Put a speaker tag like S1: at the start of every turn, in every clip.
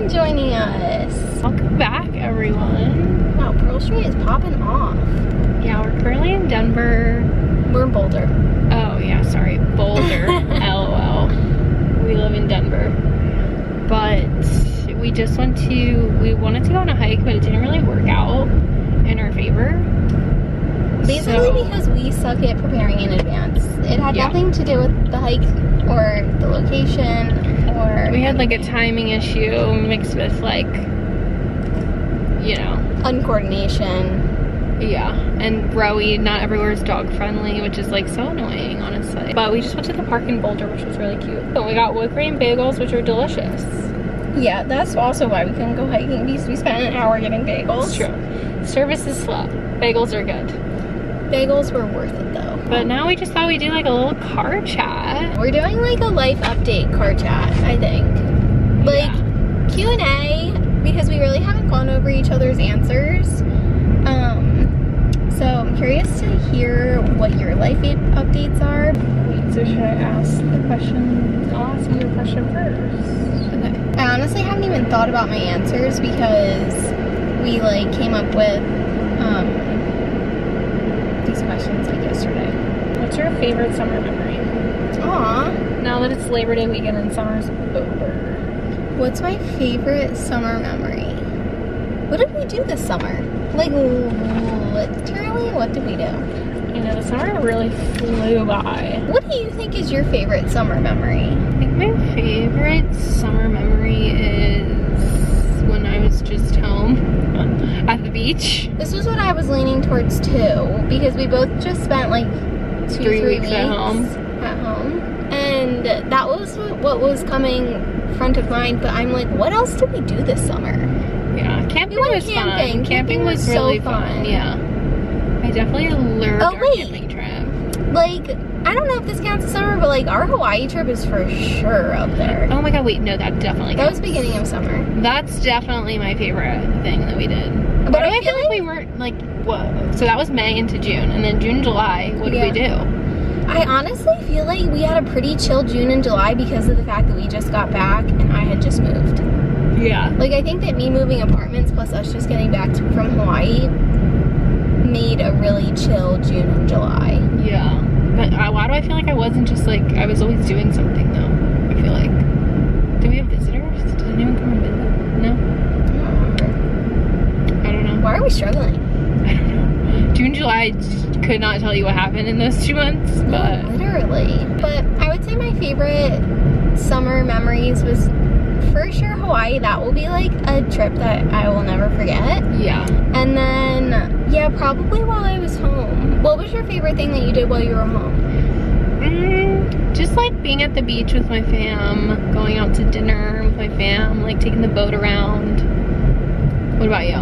S1: for joining us.
S2: Welcome back, everyone.
S1: Wow, Pearl Street is popping off.
S2: Yeah, we're currently in Denver.
S1: We're in Boulder.
S2: Oh, yeah, sorry. Boulder. LOL. We live in Denver. But we just we wanted to go on a hike, but it didn't really work out in our favor.
S1: Basically because we suck at preparing in advance. It had nothing to do with the hike or the location or...
S2: We had like a timing issue mixed with like, you know... uncoordination. Yeah, and Rowie, not everywhere is dog friendly, which is like so annoying, honestly. But we just went to the park in Boulder, which was really cute. So we got wood grain bagels, which are delicious. Yeah, that's also why we couldn't go hiking, because we spent an hour getting bagels. It's true. Service is slow. Bagels are good. Bagels were worth it though. But now we just thought we'd do like a little car chat.
S1: We're doing like a life update car chat, I think. Like Q&A, because we really haven't gone over each other's answers. So I'm curious to hear what your life updates are.
S2: Wait, so should I ask the question? I'll ask you a question first.
S1: Okay. I honestly haven't even thought about my answers because we like came up with these questions like yesterday.
S2: What's your favorite summer memory?
S1: Aw.
S2: Now that it's Labor Day weekend and summer's over.
S1: What's my favorite summer memory? What did we do this summer? Like, literally, what did we do?
S2: You know, the summer really flew by.
S1: What do you think is your favorite summer memory?
S2: I think my favorite summer memory is when I was just home at the beach.
S1: This was what I was leaning towards too, because we both just spent like 3 weeks at home. And that was what was coming front of mind, but I'm like, what else did we do this summer?
S2: Yeah, camping was fun. Camping was really fun. Yeah. I definitely lured our camping trip.
S1: Like, I don't know if this counts as summer, but like our Hawaii trip is for sure up there.
S2: Oh my god, wait, no, that definitely counts.
S1: That was beginning of summer.
S2: That's definitely my favorite thing that we did.
S1: But
S2: I feel like we weren't like, whoa. So that was May into June, and then June, July, what did we do?
S1: I honestly feel like we had a pretty chill June and July because of the fact that we just got back and I had just moved.
S2: Yeah.
S1: Like, I think that me moving apartments plus us just getting back from Hawaii made a really chill June and July.
S2: Yeah. But why do I feel like I wasn't just like, I was always doing something though? I feel like. Do we have visitors? Did anyone come and visit? No? I don't know.
S1: Why are we struggling?
S2: I don't know. June, July, could not tell you what happened in those 2 months, but.
S1: No, literally. But I would say my favorite summer memories was for sure Hawaii. That will be like a trip that I will never forget.
S2: Yeah.
S1: And then, yeah, probably while I was home. What was your favorite thing that you did while you were home?
S2: Just like being at the beach with my fam, going out to dinner with my fam, like taking the boat around. What about you?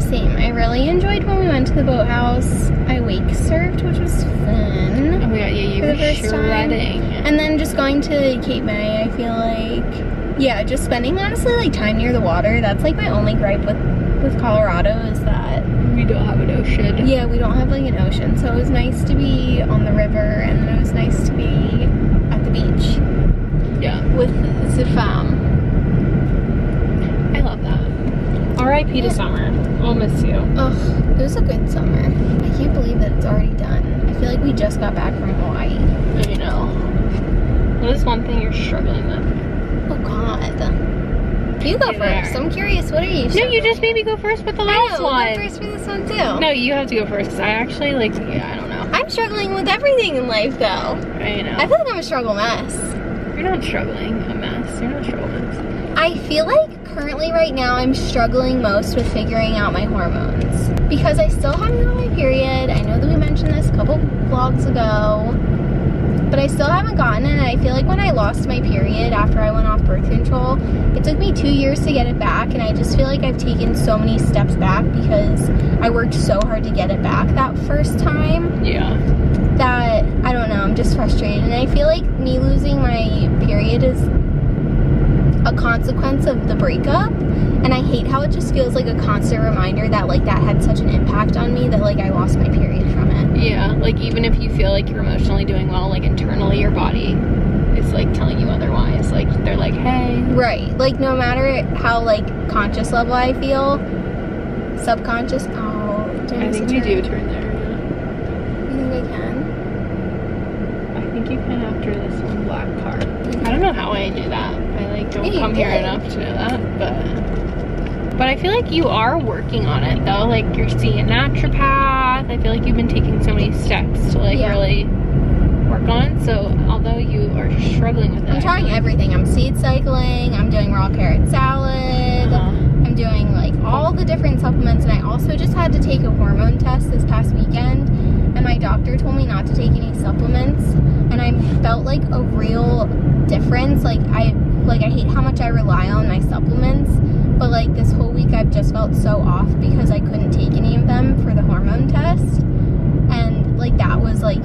S1: Same. I really enjoyed when we went to the boathouse. I wake surfed, which was fun.
S2: Oh my god, yeah, you were shredding.
S1: And then just going to Cape May, I feel like, yeah, just spending honestly like time near the water. That's like my only gripe with Colorado is that
S2: we don't have an ocean.
S1: Yeah, we don't have like an ocean, so it was nice to be on the river, and then it was nice to be at the beach.
S2: Yeah.
S1: With the fam.
S2: I love that. R.I.P. to summer. We'll miss you.
S1: Ugh, it was a good summer. I can't believe that it's already done. I feel like we just got back from Hawaii.
S2: I know. What is one thing you're struggling with?
S1: Oh god. You go first. I'm curious, what are you struggling?
S2: No, you just made me go first with the last one.
S1: I'll go first for this one too.
S2: No, you have to go first, because I actually like, I don't know.
S1: I'm struggling with everything in life though.
S2: I know.
S1: I feel like I'm a struggle mess.
S2: You're not struggling a mess. You're not a struggle mess.
S1: I feel like currently right now I'm struggling most with figuring out my hormones. Because I still haven't got my period. I know that we mentioned this a couple vlogs ago. But I still haven't gotten it, and I feel like when I lost my period after I went off birth control, it took me 2 years to get it back, and I just feel like I've taken so many steps back because I worked so hard to get it back that first time.
S2: Yeah.
S1: That, I don't know, I'm just frustrated. And I feel like me losing my period is a consequence of the breakup, and I hate how it just feels like a constant reminder that like that had such an impact on me that like I lost my period from it.
S2: Yeah, like even if you feel like you're emotionally doing well, like internally your body is like telling you otherwise. Like they're like, hey.
S1: Right. Like no matter how like conscious level I feel, subconscious. Oh,
S2: I think you do turn there.
S1: You think I can?
S2: I think you can after this one black car. I don't know how I knew that. I like don't come here enough to know that, but I feel like you are working on it though. Like you're seeing a naturopath. I feel like you've been taking so many steps to like really work on it. So although you are struggling with it,
S1: I'm trying everything. I'm seed cycling. I'm doing raw carrot salad. I'm doing like all the different supplements, and I also just had to take a hormone test this past weekend, and my doctor told me not to take any supplements, and I felt like a real difference. Like I hate how much I rely on my supplements, but like this whole week I've just felt so off because I couldn't take any of them for the hormone test, and like that was like,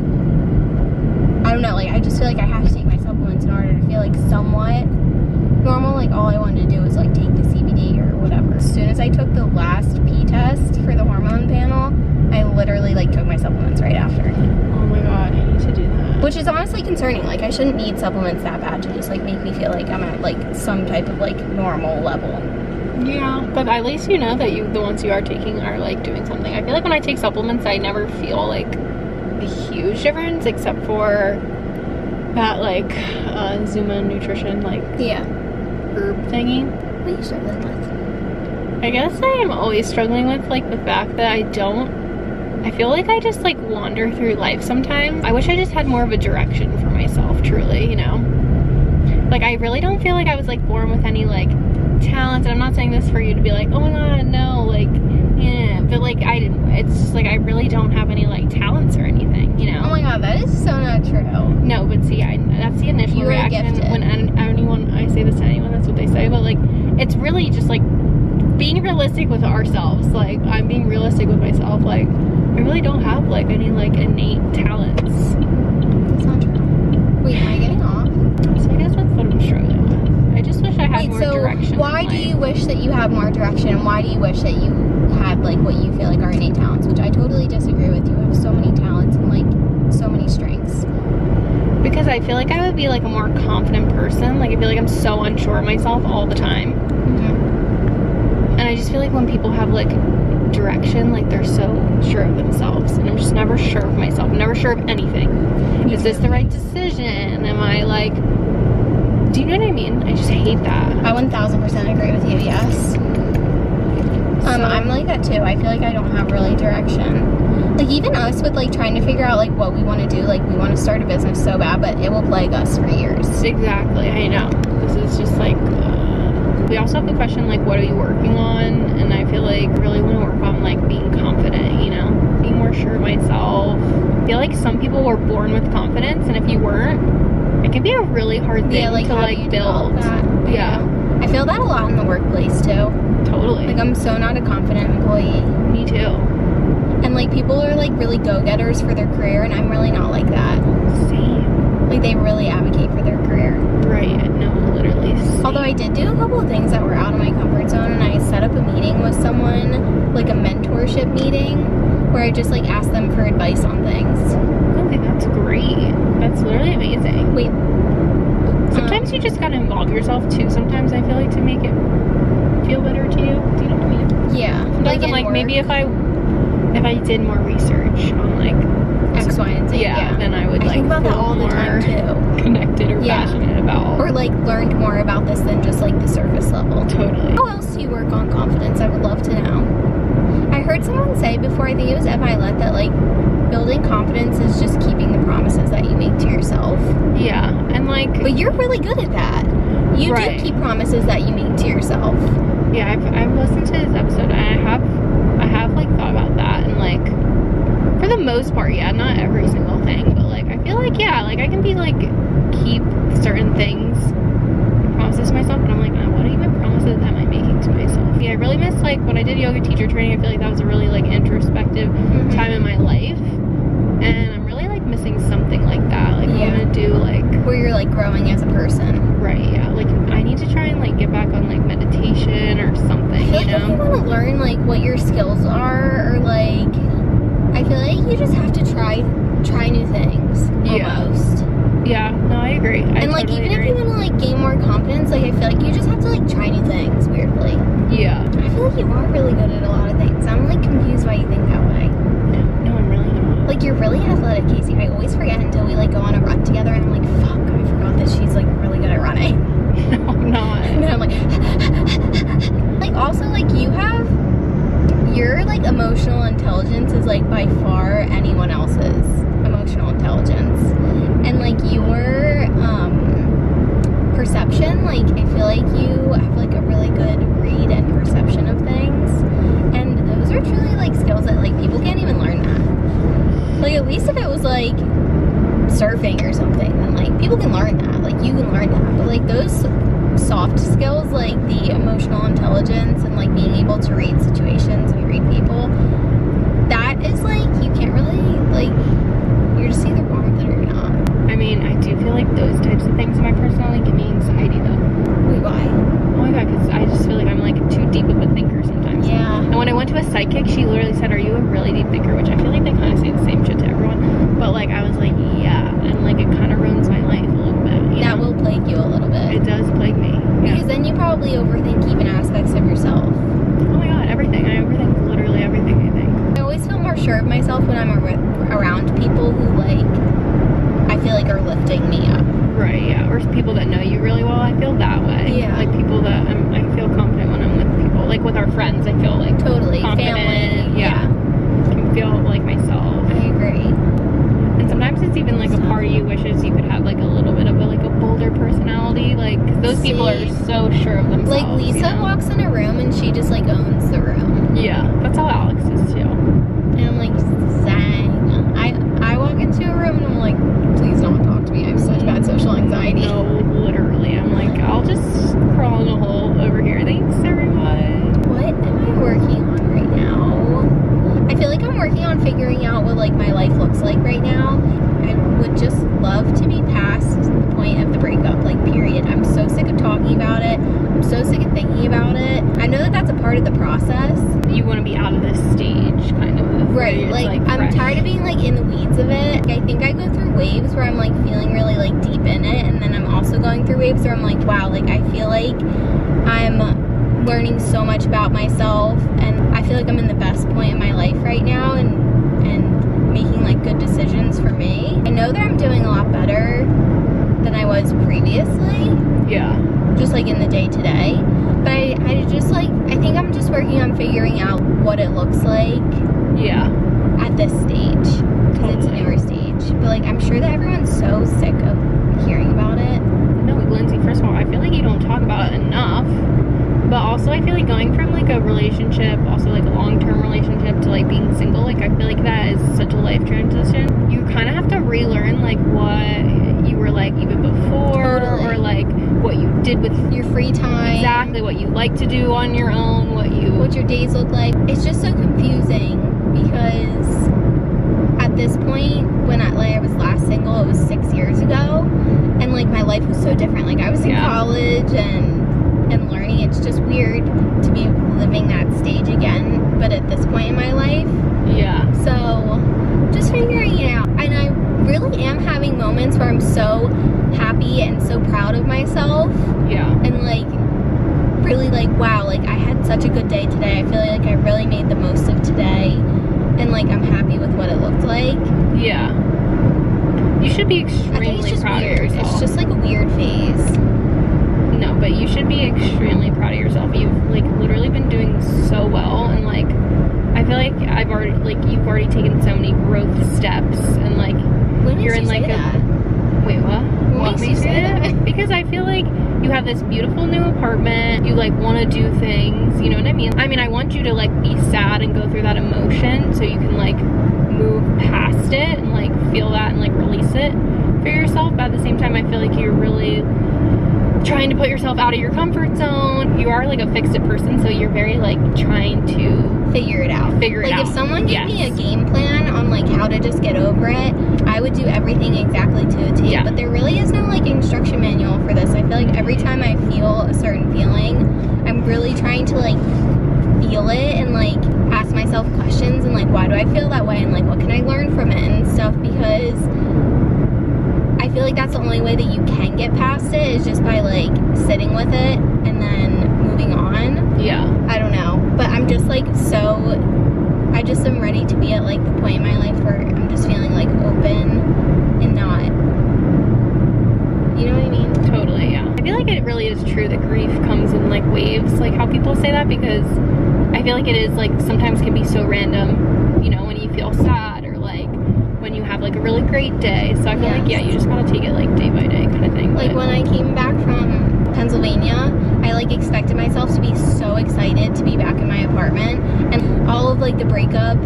S1: I don't know, like I just feel like I have to take my supplements in order to feel like somewhat normal. Like all I wanted to do was like take the CBD or whatever. As soon as I took the last P test for the hormone panel, I literally like took my supplements right after.
S2: Oh my god, I need to do that.
S1: Which is honestly concerning. Like I shouldn't need supplements that bad to just like make me feel like I'm at like some type of like normal level.
S2: Yeah, but at least you know that the ones you are taking are like doing something. I feel like when I take supplements, I never feel like a huge difference except for that like Zuma nutrition like herb thingy.
S1: What are you struggling with?
S2: I guess I am always struggling with like the fact that I feel like I just like wander through life sometimes. I wish I just had more of a direction for myself, truly, you know? Like I really don't feel like I was like born with any like talents, and I'm not saying this for you to be like, oh my god, no, like, yeah, but like it's just like I really don't have any like talents or anything, you know?
S1: Oh my god, that is so not true.
S2: No, but see, that's the initial reaction when anyone, I say this to anyone, that's what they say, but like, it's really just like being realistic with ourselves. Like, I'm being realistic with myself. Like, I really don't have like any like innate talents.
S1: That's not true. Wait, am I getting off?
S2: So I guess that's what I'm struggling with. I just wish I had more direction.
S1: Why do you wish that you had more direction, and why do you wish that you had like what you feel like are innate talents? Which I totally disagree with. You have so many talents and like so many strengths.
S2: Because I feel like I would be like a more confident person. Like I feel like I'm so unsure of myself all the time. And I just feel like when people have like direction, like they're so sure of themselves, and I'm just never sure of myself. I'm never sure of anything. Is this the right decision? Am I like, do you know what I mean? I just hate that.
S1: I 1000% agree with you, yes. I'm like that too. I feel like I don't have really direction. Like even us with like trying to figure out like what we want to do, like we want to start a business so bad, but it will plague us for years.
S2: Exactly, I know. This is just like, we also have the question like, what are you working on? And I feel like I really want to work on like being confident, you know, being more sure of myself. I feel like some people were born with confidence, and if you weren't, it can be a really hard thing to like build. Yeah.
S1: I feel that a lot in the workplace too.
S2: Totally.
S1: Like I'm so not a confident employee.
S2: Me too.
S1: And like people are like really go-getters for their career, and I'm really not like that.
S2: Same.
S1: Like they really advocate for their career.
S2: Right. No, literally. Same.
S1: Although I did do a couple of things that were out of my comfort zone, and I set up a meeting with someone, like a mentorship meeting, where I just like asked them for advice on things.
S2: Okay, that's great. That's literally amazing.
S1: Wait.
S2: Sometimes you just gotta involve yourself too. Sometimes I feel like to make it feel better to you. Do you know what I mean?
S1: Yeah.
S2: Sometimes I'm like, maybe if I did more research on like
S1: X, Y, and Z.
S2: Yeah, then I would like
S1: think about that all the time too.
S2: Connected or passionate about.
S1: Or like learned more about this than just like the surface level.
S2: Totally.
S1: How else do you work on confidence? I would love to know. I heard someone say before, I think it was Ed Milet, that like building confidence is just keeping the promises that you make to yourself.
S2: Yeah, and like.
S1: But you're really good at that. You do keep promises that you make to yourself.
S2: Yeah, I've listened to this episode, and I have like thought about that, and like for the most part, yeah, not every single thing, but like I feel like like I can be like keep certain things, promises to myself, and I'm like, what even promises am I making to myself? Yeah, I really miss like when I did yoga teacher training. I feel like that was a really like introspective time in my life, and I'm really like missing something like that. Like I want to do like
S1: where you're like growing as a person.
S2: Right. Yeah. Like I need to try and like get back on like meditation or something.
S1: I feel like if you want to learn like what your skills are, or like I feel like you just have to try new things. Almost.
S2: Yeah. No, I agree.
S1: And like
S2: totally
S1: even
S2: agree.
S1: if you want to like gain more confidence, like I feel like you just have to like try new things weirdly.
S2: Yeah.
S1: I feel like you are really good at a lot of things. I'm like confused why you think that way.
S2: No, I'm really not.
S1: Like you're really athletic, Casey. I always forget until we like go on a run together and I'm like, fuck, I forgot that she's like really good at running.
S2: No, I'm not.
S1: And then I'm like also like your like emotional intelligence is like by far anyone else's emotional intelligence. And like your perception, like I feel like you have like a really good read and perception of things. And those are truly like skills that like people can't even learn that. Like at least if it was like surfing or something, then like people can learn that. Like you can learn that. But like those soft skills, like the emotional intelligence and like being able to read situations and read people, that is like you can't really like, you're just either born with it or you're not.
S2: I mean, I do feel like those types of things in my personality give me anxiety though.
S1: Wait, why?
S2: Oh my god, because I just feel like I'm like too deep of a thinker sometimes.
S1: Yeah.
S2: And when I went to a psychic, she literally said, "Are you a really deep thinker?" Which I feel like they kind of say the same shit to everyone. But like I was like, yeah, and like it kind of ruins my life a little bit. You
S1: That
S2: know?
S1: will plague you a little bit.
S2: It does plague me.
S1: Because then you probably overthink even aspects of yourself.
S2: Oh my god, everything. I overthink literally everything, I think.
S1: I always feel more sure of myself when I'm around people who like I feel like are lifting me up.
S2: Right, yeah. Or people that know you really well, I feel that way.
S1: Yeah.
S2: Like people that I feel confident when I'm with people. Like with our friends, I feel like
S1: Totally.
S2: confident.
S1: Family.
S2: Yeah. Can feel like myself.
S1: I agree.
S2: And sometimes it's even like a part of you wishes you could have like a little bit of a bolder personality. Like, 'cause those people are so sure of themselves.
S1: Like Lisa
S2: you know?
S1: walks in a room and she just like owns the room.
S2: Yeah, that's how Alex is too.
S1: And I'm like, zang. I walk into a room and I'm like, please don't talk to me. I have such bad social anxiety.
S2: No, literally. I'm like, I'll just crawl in a hole over here. Thanks, everyone.
S1: What am I working on right now? I feel like I'm working on figuring out what like my life looks like right now. I would just love to be past the point of the breakup, like period. I'm so sick of talking about it. I'm so sick of thinking about it. I know that that's a part of the process.
S2: You want to be out of this stage, kind of.
S1: Right,
S2: It's,
S1: like I'm
S2: fresh.
S1: tired of being like in the weeds of it. I think I go through waves where I'm like feeling really like deep in it, and then I'm also going through waves where I'm like, wow, like I feel like I'm learning so much about myself, and I feel like I'm in the best point in my life right now, and making like good decisions for me. I know that I'm doing a lot better than I was previously,
S2: Yeah.
S1: just like in the day to day. But I just like, I think I'm just working on figuring out what it looks like
S2: Yeah.
S1: at this stage, because it's a
S2: Totally.
S1: newer stage. But like I'm sure that everyone's so sick of hearing about it.
S2: No, Lindsay, first of all, I feel like you don't talk about it enough. But also, I feel like going from like a relationship, also like a long-term relationship, to like being single, like I feel like that is such a life transition. You kind of have to relearn like what you were like even before,
S1: Totally.
S2: or like what you did with
S1: Your free time,
S2: exactly what you like to do on your own,
S1: what your days look like. It's just so confusing because at this point, when I was last single, it was 6 years ago, and like my life was so different. Like I was in college and learning. It's just weird to be living that stage again, but at this point in my life.
S2: Yeah.
S1: So just figuring it out. And I really am having moments where I'm so happy and so proud of myself,
S2: Yeah.
S1: and like really like, wow, like I had such a good day today. I feel like I really made the most of today, and like I'm happy with what it looked like.
S2: Yeah. You should be
S1: I think it's
S2: extremely
S1: just
S2: proud
S1: weird.
S2: of yourself.
S1: It's just like a weird phase.
S2: No, but you should be extremely proud of yourself. You've like literally been doing so well, and like I feel like you've already taken so many growth steps, and like
S1: When
S2: you're
S1: did
S2: in
S1: you
S2: like
S1: say that?
S2: wait, what?
S1: What makes you say that?
S2: Because I feel like you have this beautiful new apartment. You like want to do things. You know what I mean? I mean, I want you to like be sad and go through that emotion, so you can like move past it and like feel that and like release it for yourself. But at the same time, I feel like you're really trying to put yourself out of your comfort zone. You are like a fix-it person, so you're very like trying to
S1: figure it out. Like if someone gave me a game plan on like how to just get over it, I would do everything exactly to a T.
S2: Yeah.
S1: But there really is no like instruction manual for this. I feel like every time I feel a certain feeling, I'm really trying to like feel it and like ask myself questions and like why do I feel that way and like what can I learn from it and stuff, because I feel feel like that's the only way that you can get past it, is just by like sitting with it and then moving on.
S2: Yeah.
S1: I don't know, but I'm just like I just am ready to be at like the point in my life where I'm just feeling like open and not, you know what I mean?
S2: Totally, yeah. I feel like it really is true that grief comes in like waves, like how people say that, because I feel like it is like sometimes can be so random, you know, when you feel sad or like when you have like a really great day. So I feel like, yeah, you just gotta take it like day by day kind of thing.
S1: Like when I came back from Pennsylvania, I like expected myself to be so excited to be back in my apartment, and all of like the breakup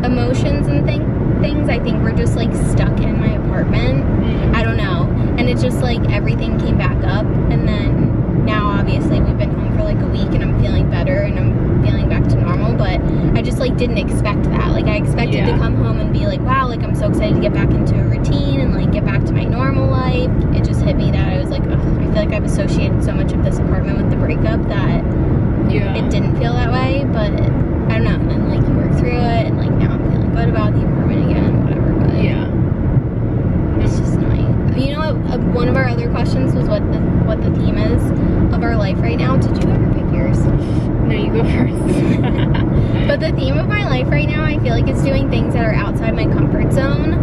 S1: emotions and things I think were just like stuck in my apartment. I don't know, and it's just like everything came back up, and then now obviously we've been home for like a week and I'm feeling better and I'm feeling back to normal, but I just like didn't expect that. Like I expected to come home and be like, wow, like I'm so excited to get back into a routine and like get back to my normal life. It just hit me that I was like, ugh, I feel like I've associated so much of this apartment with the breakup that it didn't feel that way, but I don't know, and then like you work through it and like now I'm feeling good about the apartment again, whatever, but it's just nice. You know what, one of our other questions was what the theme is of our life right now. Did you ever pick yours?
S2: No, you go first.
S1: But the theme of my life right now, I feel like it's doing things that are outside my comfort zone,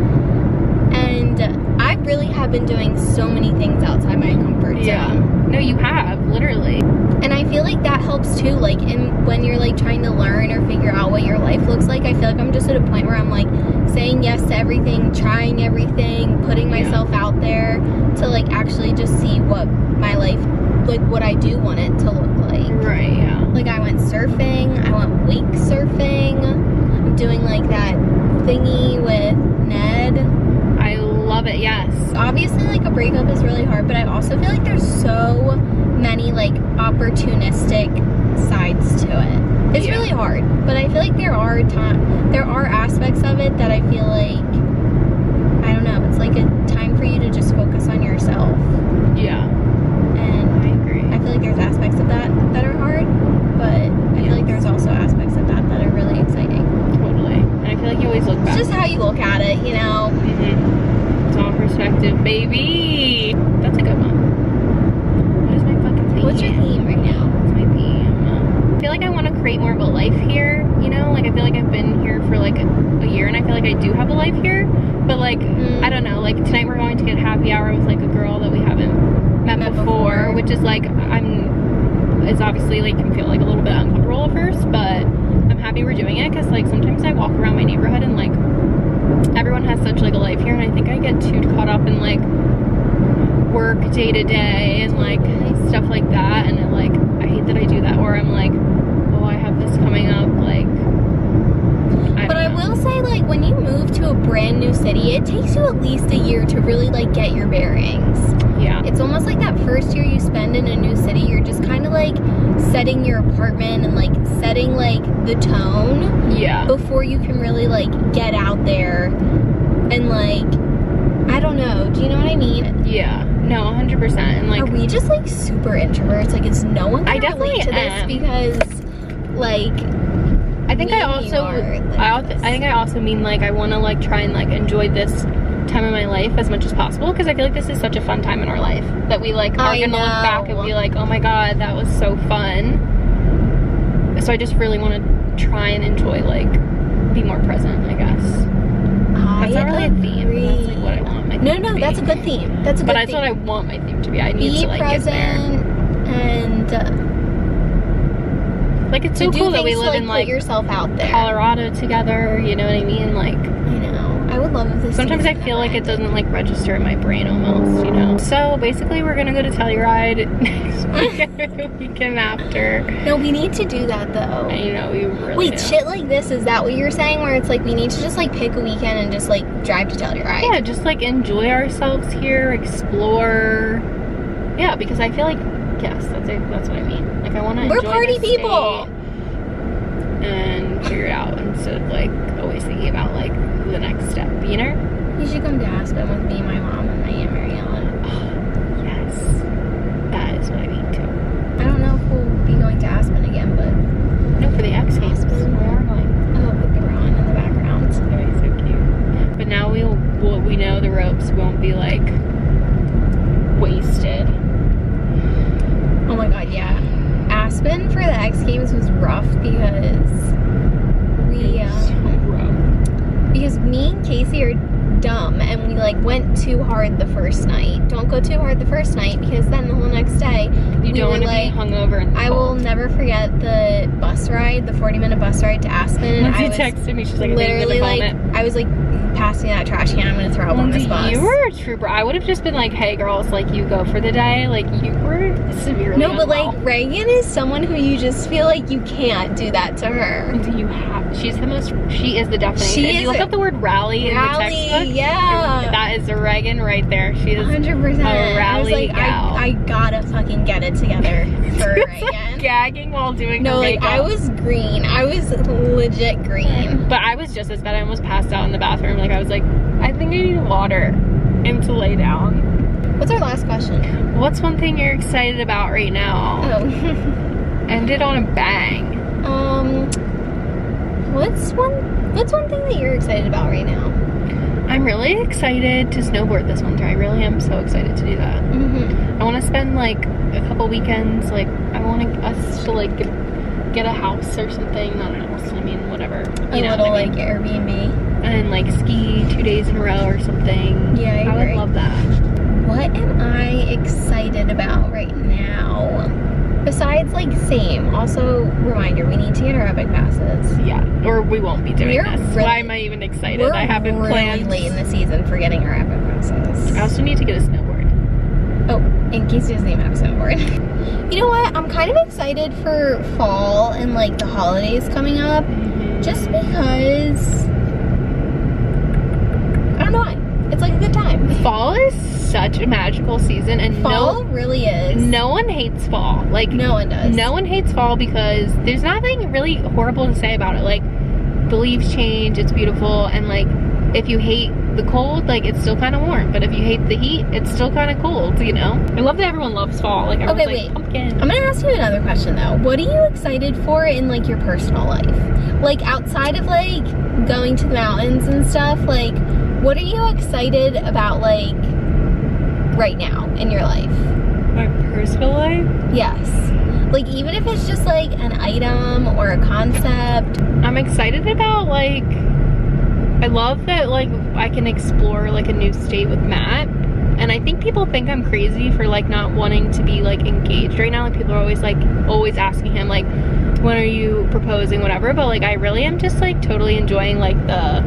S1: and I really have been doing so many things outside my comfort zone.
S2: Yeah. No, you have, literally.
S1: And I feel like that helps too, like when you're like trying to learn or figure out what your life looks like. I feel like I'm just at a point where I'm like saying yes to everything, trying everything, putting myself out there to like actually just see what my life, like what I do want it to look like.
S2: Right, yeah.
S1: Like I went surfing, I went wake surfing, I'm doing like that thingy with Ned.
S2: I love it, yes.
S1: Obviously like a breakup is really hard, but I also feel like there's so many like opportunistic sides to it. It's really hard, but I feel like there are aspects of it that I feel like, I don't know, it's like a time for you to just focus on yourself.
S2: Yeah.
S1: And
S2: I agree.
S1: I feel like there's aspects of that are hard, but I feel like there's also aspects of that are really exciting.
S2: Totally. And I feel like you always look back.
S1: It's just how you look at it, you know?
S2: It's all perspective, baby. That's a good one. What is my fucking theme?
S1: What's your theme right now?
S2: What's my theme? I feel like I want to create more of a life here, you know? Like, I feel like I've been here for like a year, and I feel like I do have a life here. But like, I don't know, like tonight we're going to get happy hour with like a girl that we haven't met before, which is like, it's obviously like can feel like a little bit uncomfortable at first, but I'm happy we're doing it, because like sometimes I walk around my neighborhood and like everyone has such like a life here, and I think I get too caught up in like work day to day and like stuff like that, and I hate that I do that, or I'm like, oh, I have this coming up, like
S1: I will say, like, when you move to a brand new city, it takes you at least a year to really, like, get your bearings.
S2: Yeah.
S1: It's almost like that first year you spend in a new city, you're just kind of, like, setting your apartment and, like, setting, like, the tone.
S2: Yeah.
S1: Before you can really, like, get out there and, like, I don't know. Do you know what I mean?
S2: Yeah. No, 100%. And, like...
S1: Are we just, like, super introverts? Like, is no one gonna relate to this? Because, like...
S2: I think I also mean like I want to like try and like enjoy this time of my life as much as possible, because I feel like this is such a fun time in our life that we like are gonna look back and be like, oh my god, that was so fun. So I just really want to try and enjoy, like, be more present, I guess. That's not really a theme. That's like what I want my theme to be.
S1: That's a good theme. That's a good theme.
S2: But that's what I want my theme to be. I need to like get there.
S1: And
S2: like, it's so cool that we live in like
S1: put yourself out there.
S2: Colorado together, you know what I mean? Like,
S1: I know. I would love if this.
S2: Sometimes I feel like it doesn't like register in my brain almost, you know. So basically, we're gonna go to Telluride next weekend or the weekend after.
S1: No, we need to do that though.
S2: I know, we really.
S1: Wait,
S2: do.
S1: shit like this, is that what you're saying? Where it's like we need to just like pick a weekend and just like drive to Telluride?
S2: Yeah, just like enjoy ourselves here, explore. Yeah, because I feel like, yes, that's what I mean. Like, I want to enjoy.
S1: We're party people.
S2: And figure it out instead of like always thinking about like the next step, you know?
S1: You should come to Aspen with me, my mom, and my Aunt Mariella.
S2: Oh, yes. That is what I mean too.
S1: I don't know if we'll be going to Aspen again, but
S2: no, for the X Games. We're going.
S1: Oh, with the Ron in the background.
S2: It's gonna be so cute. But now we know the ropes. We won't be like
S1: we like went too hard the first night. Don't go too hard the first night, because then the whole next day
S2: You don't want to be hungover and
S1: I will never forget the bus ride, the 40-minute bus ride to Aspen.
S2: Lindsay texted me, she's like,
S1: literally like, I was like, pass me that trash can, I'm gonna throw up on this bus.
S2: You were a trooper. I would have just been like, hey girls, like you go for the day. Like you were severely
S1: No, but
S2: unwell.
S1: like Reagan is someone who you just feel like you can't do that to her.
S2: She is the definition. If you look up the word rally in the textbook,
S1: yeah,
S2: that is a Reagan right there. She is
S1: 100%.
S2: a rally gal.
S1: I gotta fucking get it together for Reagan.
S2: Like gagging while doing
S1: No,
S2: her
S1: like
S2: makeup.
S1: I was green. I was legit green.
S2: But I was just as bad. I almost passed out in the bathroom. Like I was like, I think I need water and to lay down.
S1: What's our last question?
S2: What's one thing you're excited about right now?
S1: Oh.
S2: End it on a bang.
S1: What's one thing that you're excited about right now?
S2: I'm really excited to snowboard this winter. I really am so excited to do that. I want to spend like a couple weekends. Like I want us to like get a house or something. Not a house. I mean whatever.
S1: A little like Airbnb.
S2: And like ski 2 days in a row or something.
S1: Yeah,
S2: I would love that.
S1: What am I excited about right now? Besides, like, same. Also, reminder, we need to get our Epic passes.
S2: Yeah, or we won't be doing this.
S1: Really,
S2: why am I even excited?
S1: We're
S2: I haven't
S1: really
S2: planned.
S1: late in the season for getting our Epic passes.
S2: I also need to get a snowboard.
S1: Oh, in case you doesn't even have a snowboard. You know what? I'm kind of excited for fall and, like, the holidays coming up. Just because... I don't know why. It's like a good time.
S2: Fall is such a magical season, and
S1: fall really is.
S2: No one hates fall. Like
S1: no one does.
S2: No one hates fall because there's nothing really horrible to say about it. Like the leaves change, it's beautiful, and like if you hate the cold, like it's still kind of warm. But if you hate the heat, it's still kind of cold. You know. I love that everyone loves fall. Like everyone's like pumpkin.
S1: I'm gonna ask you another question though. What are you excited for in like your personal life? Like outside of like going to the mountains and stuff, like what are you excited about like right now in your life?
S2: My personal life?
S1: Yes. Like even if it's just like an item or a concept.
S2: I'm excited about like, I love that like I can explore like a new state with Matt. And I think people think I'm crazy for like not wanting to be like engaged right now. Like people are always asking him like, when are you proposing, whatever. But like I really am just like totally enjoying like the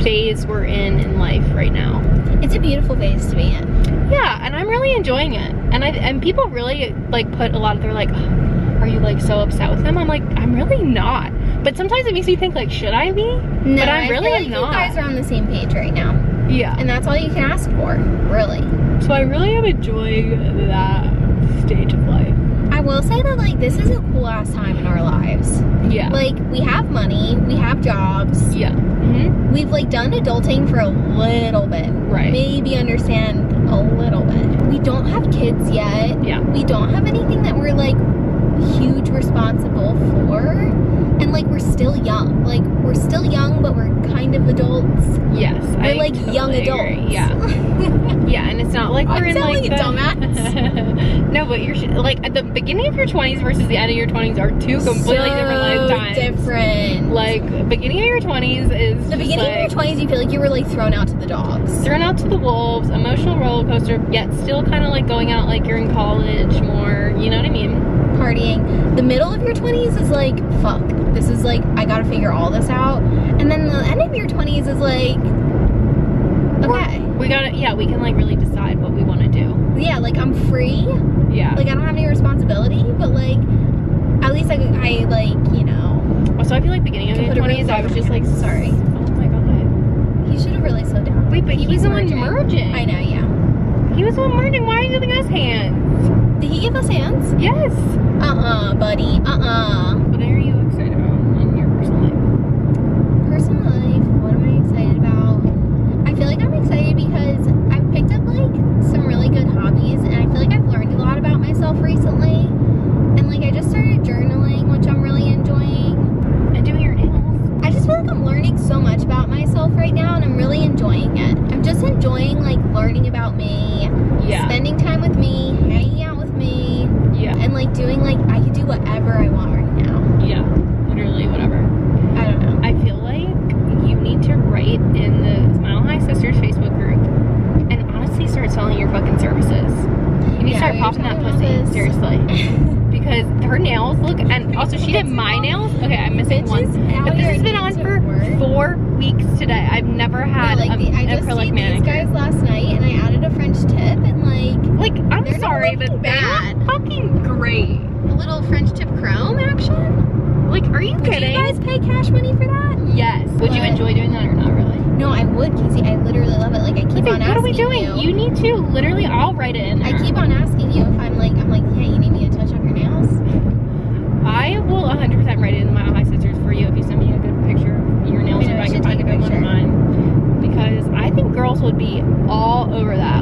S2: phase we're in life right now.
S1: It's a beautiful phase to be in.
S2: Yeah, and I'm really enjoying it. And people really like put a lot of their like, are you like so upset with him? I'm like, I'm really not. But sometimes it makes me think like, should I be?
S1: No,
S2: but I really
S1: feel like
S2: am not.
S1: You guys are on the same page right now.
S2: Yeah.
S1: And that's all you can ask for, really.
S2: So I really am enjoying that stage of life.
S1: I will say that like this is a cool ass time in our lives.
S2: Yeah.
S1: Like we have money, we have jobs.
S2: Yeah.
S1: We've like done adulting for a little bit.
S2: Right.
S1: Maybe understand a little bit. We don't have kids yet.
S2: Yeah.
S1: We don't have anything that we're like huge responsible for. And like we're still young. Like we're still young, but we're kind of adults.
S2: Yes.
S1: We're like
S2: totally
S1: young adults.
S2: Agree. Yeah. Yeah, and it's not like we're in like
S1: a dumbass.
S2: No, but you're like at the beginning of your 20s versus the end of your 20s are two completely different lifetimes.
S1: Different.
S2: Like beginning of your 20s is
S1: the beginning of your 20s. You feel like you were like thrown out to the dogs.
S2: Thrown out to the wolves. Emotional roller coaster. Yet still kind of like going out like you're in college more. You know what I mean?
S1: Partying. The middle of your 20s is like, fuck, this is like, I gotta figure all this out. And then the end of your 20s is like, okay.
S2: We can like really decide what we want to do.
S1: Yeah, like I'm free.
S2: Yeah.
S1: Like I don't have any responsibility, but like, at least I like, you know.
S2: Also, I feel like beginning of your 20s, I was just like,
S1: sorry.
S2: Oh my god.
S1: He should have really slowed down.
S2: Wait, but he was the one merging.
S1: I know, yeah.
S2: He was the one merging. Why are you giving us hands?
S1: Did he give us hands?
S2: Yes.
S1: Buddy.
S2: What are you excited about in your personal life?
S1: Personal life, what am I excited about? I feel like I'm excited because I've picked up like some really good hobbies and I feel like I've learned a lot about myself recently. And like I just started journaling, which I'm really enjoying.
S2: And doing your nails.
S1: I just feel like I'm learning so much about myself right now and I'm really enjoying it. I'm just enjoying like learning about me, spending time with me, hanging out with me, and like doing like, I can do whatever I want right now.
S2: Yeah, literally whatever.
S1: I don't know.
S2: I feel like you need to write in the Smile High Sisters Facebook group me your fucking services. You need to start popping that pussy. Seriously. Because her nails look, and also she did my nails. Okay, I'm missing one. But this has been on for 4 weeks today. I've never had
S1: I just
S2: acrylic
S1: seen
S2: manicure.
S1: these guys last night, and I added a French tip, and
S2: I'm
S1: they're
S2: sorry,
S1: not
S2: but
S1: bad.
S2: they're fucking great.
S1: A little French tip chrome action.
S2: Are you kidding?
S1: Would you guys pay cash money for that?
S2: Yes. Would you enjoy doing that or not really?
S1: No, I would, Casey. I literally love it. I keep on asking
S2: what are we doing?
S1: you.
S2: You need to literally. I'll write it in there.
S1: I keep on asking you if I'm like, hey, you need me to touch up your nails?
S2: I will 100% write it in my High Sisters for you if you send me a good picture of your nails, if I can find a good one of mine. Because I think girls would be all over that.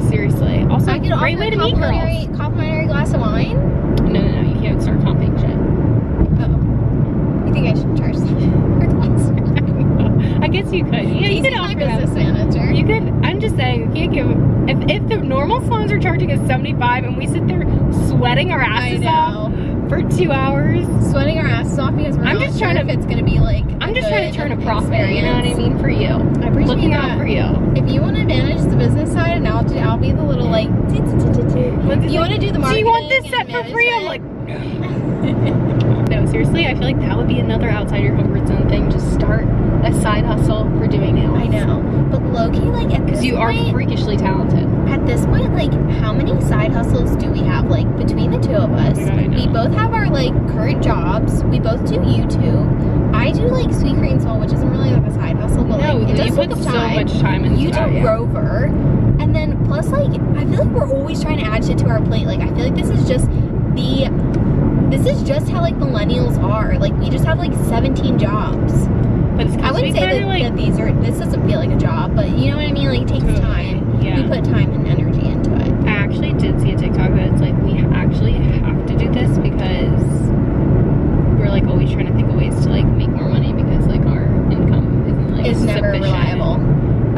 S2: Seriously. Also,
S1: I could
S2: great way to meet girls.
S1: Complimentary glass of wine?
S2: No. You can't start comping shit.
S1: Oh. You think I should charge for glass of wine?
S2: I guess you could. Yeah, you could offer
S1: my business
S2: that.
S1: manager.
S2: You could. I'm just saying, you can't give. If the normal salons are charging us $75 and we sit there sweating our asses off for 2 hours,
S1: sweating our asses off because we're not sure if it's gonna be
S2: I'm just trying to turn a profit. You know what I mean? For you.
S1: I appreciate
S2: looking
S1: that.
S2: out for you.
S1: If you want to manage the business side, and I'll be the little you want to do the marketing?
S2: Do you want this set for free? I'm like. No, seriously, I feel like that would be another outside your comfort zone thing. Just start a side hustle for doing nails.
S1: I know, but low-key, at this
S2: because you are freakishly talented.
S1: At this point, how many side hustles do we have? Between the two of us, we both have our current jobs. We both do YouTube. I do Sweet Green Soul, which isn't really a side hustle, but it does
S2: put so much time into
S1: You do Rover, and then plus I feel like we're always trying to add shit to our plate. I feel like this is just how millennials are. We just have 17 jobs.
S2: But it's
S1: I wouldn't say that this doesn't feel like a job, but you know what I mean? It takes time.
S2: Yeah.
S1: We put time and energy into it.
S2: I actually did see a TikTok that it's we actually have to do this because we're always trying to think of ways to make more money because our income isn't
S1: it's never reliable.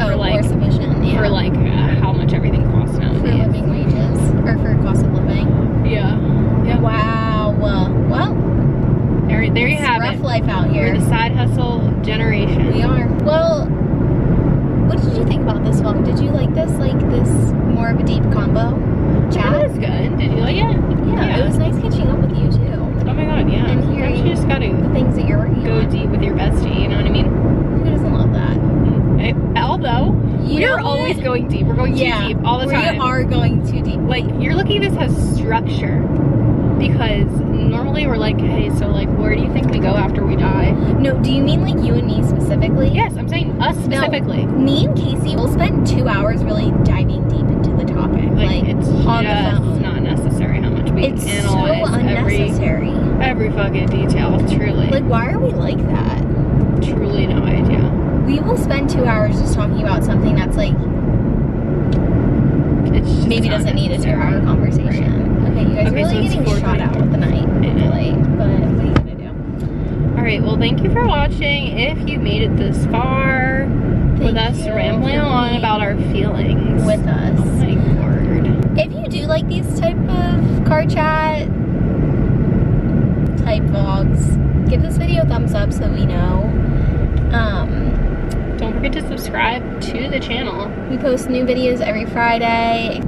S1: Or sufficient. Yeah.
S2: For how much everything costs nowadays.
S1: For living wages or for cost of living.
S2: Yeah.
S1: Wow. Well.
S2: There you have
S1: rough
S2: it.
S1: Life out here.
S2: We're the side hustle generation.
S1: We are. Well, what did you think about this vlog? Did you like this? This more of a deep combo chat?
S2: That was good. Did you like it?
S1: Yeah. It was nice catching up with you too.
S2: Oh my god, yeah.
S1: And hearing
S2: you just gotta
S1: the things that you're working
S2: on. Go deep with your bestie, you know what I mean?
S1: Who doesn't love that?
S2: Although, we're always going deep. We're going too deep all the time.
S1: We are going too deep.
S2: You're lucky this has structure. Because normally we're hey, so where do you think we go after we die?
S1: No, do you mean you and me specifically?
S2: Yes, I'm saying us specifically.
S1: No, me and Casey will spend 2 hours really diving deep into the topic.
S2: It's
S1: on
S2: just
S1: the phone.
S2: Not necessary how much we analyze
S1: so unnecessary.
S2: Every fucking detail, truly.
S1: Why are we like that?
S2: Truly no idea.
S1: We will spend 2 hours just talking about something that's
S2: it's just
S1: maybe doesn't need a 2-hour conversation. Right. Okay, you guys are really getting shot out with the night, really. But what are you gonna do?
S2: Alright, well thank you for watching. If you made it this far with us rambling on about our feelings.
S1: With us.
S2: Oh my word.
S1: If you do like these type of car chat type vlogs, give this video a thumbs up so we know.
S2: Don't forget to subscribe to the channel.
S1: We post new videos every Friday.